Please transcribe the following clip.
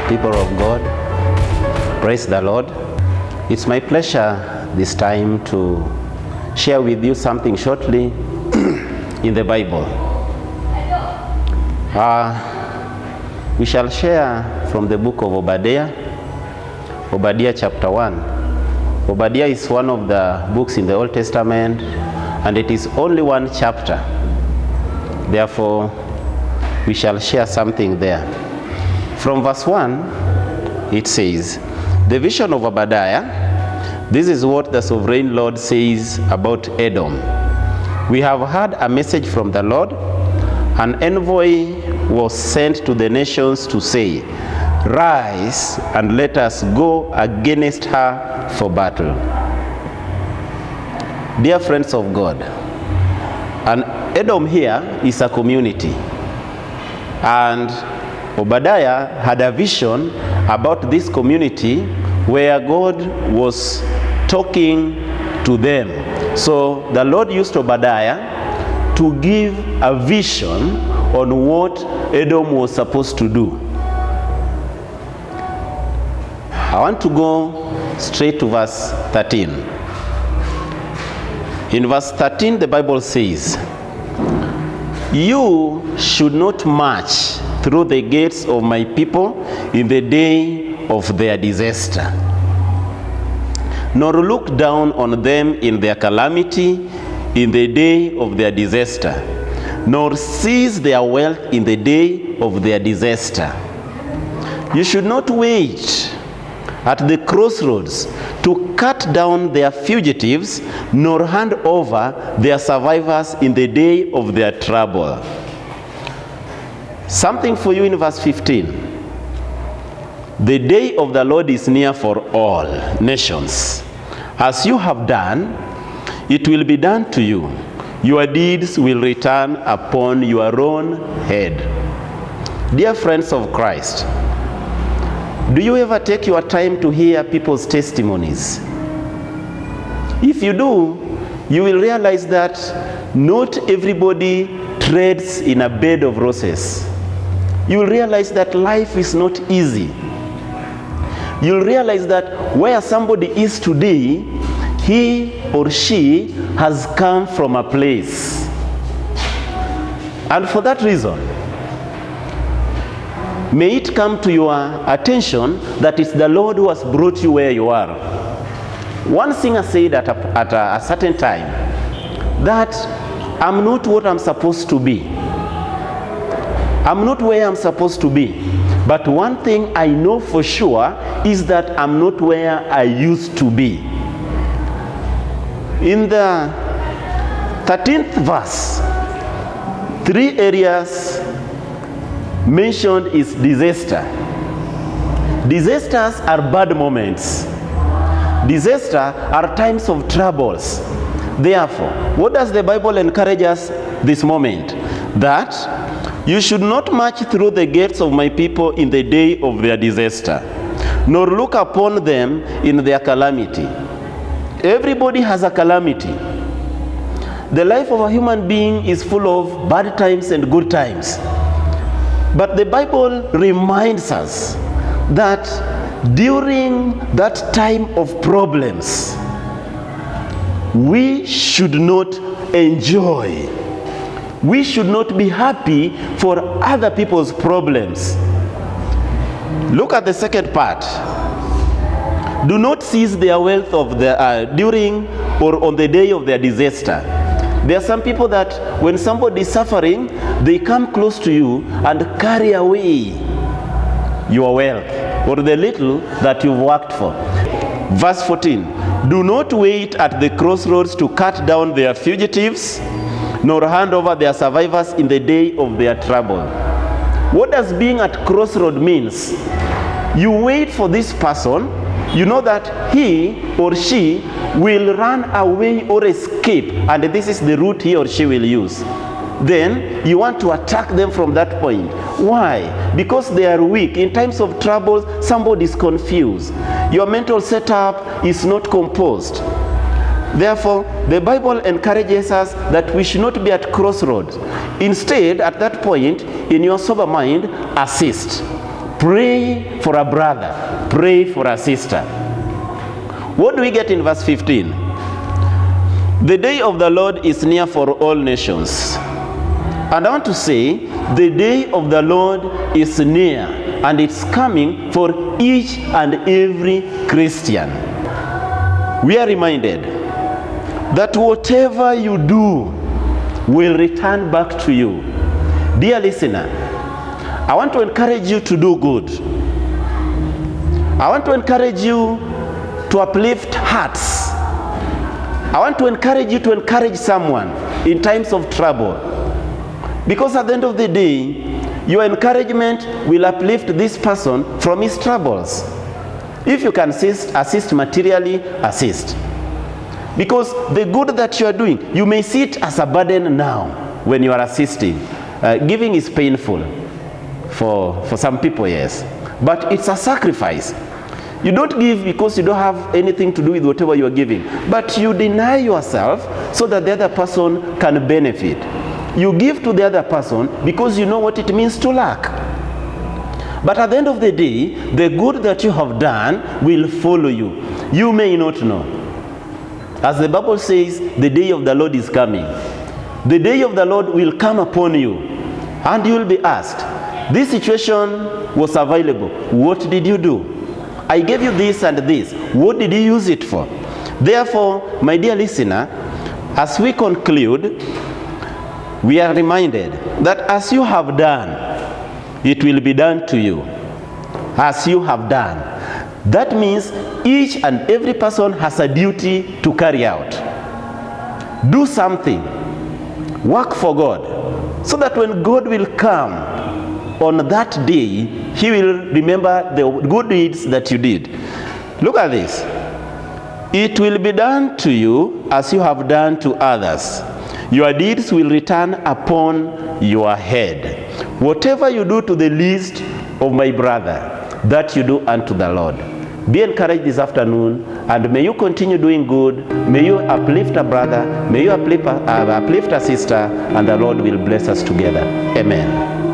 people of God. Praise the Lord. It's my pleasure this time to share with you something shortly in the Bible. We shall share from the book of Obadiah chapter 1. Obadiah is one of the books in the Old Testament, and it is only one chapter. Therefore, we shall share something there. From verse 1, it says, the vision of Obadiah, this is what the sovereign Lord says about Edom. We have heard a message from the Lord. An envoy was sent to the nations to say, rise and let us go against her for battle. Dear friends of God, and Edom here is a community, and Obadiah had a vision about this community where God was talking to them. So the Lord used Obadiah to give a vision on what Edom was supposed to do. I want to go straight to verse 13. In verse 13, the Bible says, you should not march through the gates of my people in the day of their disaster, nor look down on them in their calamity in the day of their disaster, nor seize their wealth in the day of their disaster. You should not wait at the crossroads to cut down their fugitives, nor hand over their survivors in the day of their trouble. Something for you in verse 15. The day of the Lord is near for all nations. As you have done, it will be done to you. Your deeds will return upon your own head. Dear friends of Christ, do you ever take your time to hear people's testimonies? If you do, you will realize that not everybody treads in a bed of roses. You will realize that life is not easy. You'll realize that where somebody is today, he or she has come from a place. And for that reason, may it come to your attention that it's the Lord who has brought you where you are. One singer said at a certain time that I'm not what I'm supposed to be. I'm not where I'm supposed to be. But one thing I know for sure is that I'm not where I used to be. In the 13th verse, 3 areas mentioned is disaster. Disasters are bad moments. Disasters are times of troubles. Therefore, what does the Bible encourage us this moment? That you should not march through the gates of my people in the day of their disaster, nor look upon them in their calamity. Everybody has a calamity. The life of a human being is full of bad times and good times. But the Bible reminds us that during that time of problems, we should not enjoy. We should not be happy for other people's problems. Look at the second part. Do not seize their wealth of during or on the day of their disaster. There are some people that when somebody is suffering, they come close to you and carry away your wealth or the little that you've worked for. Verse 14. Do not wait at the crossroads to cut down their fugitives, nor hand over their survivors in the day of their trouble. What does being at crossroad means? You wait for this person, you know that he or she will run away or escape, and this is the route he or she will use. Then you want to attack them from that point. Why? Because they are weak. In times of trouble, somebody is confused. Your mental setup is not composed. Therefore, the Bible encourages us that we should not be at crossroads. Instead, at that point, in your sober mind, assist. Pray for a brother. Pray for a sister. What do we get in verse 15? The day of the Lord is near for all nations. And I want to say, the day of the Lord is near, and it's coming for each and every Christian. We are reminded that whatever you do will return back to you. Dear listener, I want to encourage you to do good. I want to encourage you to uplift hearts. I want to encourage you to encourage someone in times of trouble. Because at the end of the day, your encouragement will uplift this person from his troubles. If you can assist materially, assist. Because the good that you are doing, you may see it as a burden now when you are assisting. Giving is painful for some people, yes. But it's a sacrifice. You don't give because you don't have anything to do with whatever you are giving. But you deny yourself so that the other person can benefit. You give to the other person because you know what it means to lack. But at the end of the day, the good that you have done will follow you. You may not know. As the Bible says, the day of the Lord is coming. The day of the Lord will come upon you, and you will be asked, this situation was available. What did you do? I gave you this and this. What did you use it for? Therefore, my dear listener, as we conclude, we are reminded that as you have done, it will be done to you. As you have done. That means each and every person has a duty to carry out. Do something. Work for God. So that when God will come on that day, he will remember the good deeds that you did. Look at this. It will be done to you as you have done to others. Your deeds will return upon your head. Whatever you do to the least of my brother, that you do unto the Lord. Be encouraged this afternoon, and may you continue doing good. May you uplift a brother, may you uplift a sister, and the Lord will bless us together. Amen.